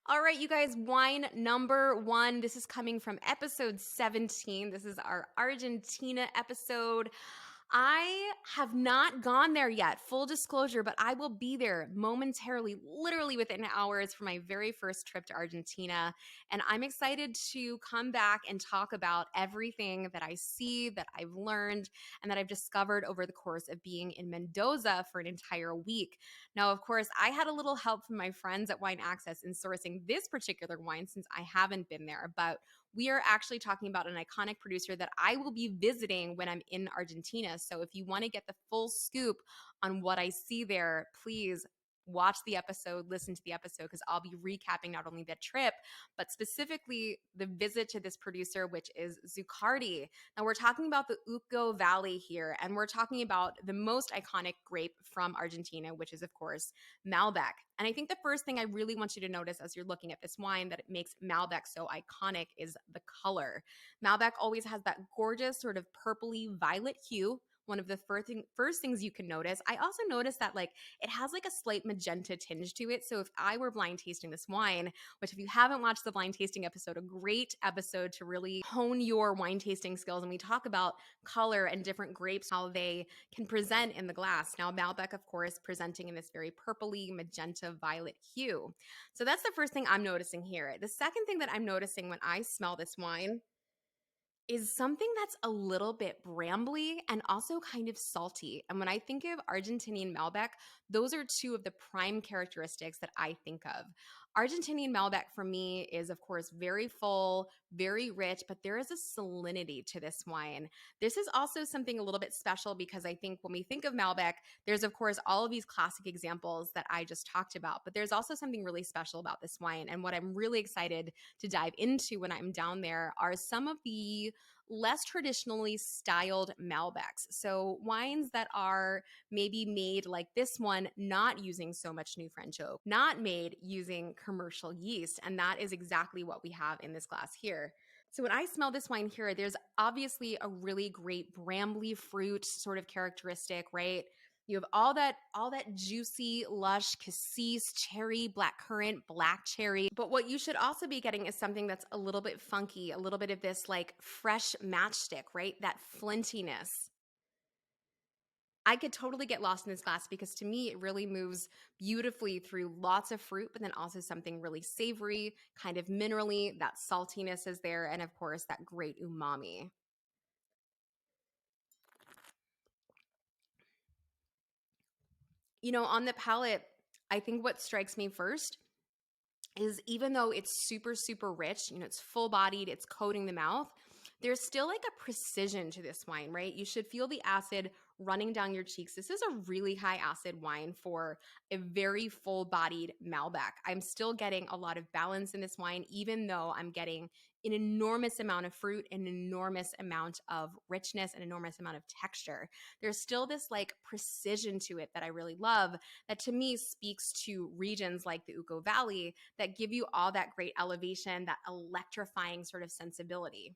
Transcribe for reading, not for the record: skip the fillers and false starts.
All right, you guys, wine number one. This is coming from episode 17. This is our Argentina episode. I have not gone there yet, full disclosure, but I will be there momentarily, literally within hours for my very first trip to Argentina. And I'm excited to come back and talk about everything that I see, that I've learned, and that I've discovered over the course of being in Mendoza for an entire week. Now, of course, I had a little help from my friends at Wine Access in sourcing this particular wine since I haven't been there, but we are actually talking about an iconic producer that I will be visiting when I'm in Argentina. So if you want to get the full scoop on what I see there, please watch the episode, listen to the episode, because I'll be recapping not only the trip, but specifically the visit to this producer, which is Zuccardi. Now, we're talking about the Uco Valley here, and we're talking about the most iconic grape from Argentina, which is, of course, Malbec. And I think the first thing I really want you to notice as you're looking at this wine that it makes Malbec so iconic is the color. Malbec always has that gorgeous sort of purpley violet hue. One of the first things you can notice. I also noticed that it has a slight magenta tinge to it. So if I were blind tasting this wine, which if you haven't watched the blind tasting episode, a great episode to really hone your wine tasting skills. And we talk about color and different grapes, how they can present in the glass. Now, Malbec, of course, presenting in this very purpley, magenta, violet hue. So that's the first thing I'm noticing here. The second thing that I'm noticing when I smell this wine is something that's a little bit brambly and also kind of salty. And when I think of Argentinian Malbec, those are two of the prime characteristics that I think of. Argentinian Malbec for me is, of course, very full, very rich, but there is a salinity to this wine. This is also something a little bit special because I think when we think of Malbec, there's, of course, all of these classic examples that I just talked about, but there's also something really special about this wine. And what I'm really excited to dive into when I'm down there are some of the less traditionally styled Malbecs. So wines that are maybe made like this one, not using so much new French oak, not made using commercial yeast. And that is exactly what we have in this glass here. So when I smell this wine here, there's obviously a really great brambly fruit sort of characteristic, right? You have all that juicy, lush cassis, cherry, blackcurrant, black cherry. But what you should also be getting is something that's a little bit funky, a little bit of this fresh matchstick, right? That flintiness. I could totally get lost in this glass because to me, it really moves beautifully through lots of fruit, but then also something really savory, kind of minerally. That saltiness is there. And of course, that great umami. On the palate, I think what strikes me first is even though it's super, super rich, it's full bodied, it's coating the mouth, there's still a precision to this wine, right? You should feel the acid running down your cheeks. This is a really high acid wine for a very full bodied Malbec. I'm still getting a lot of balance in this wine, even though I'm getting an enormous amount of fruit, an enormous amount of richness, an enormous amount of texture. There's still this precision to it that I really love that to me speaks to regions like the Uco Valley that give you all that great elevation, that electrifying sort of sensibility.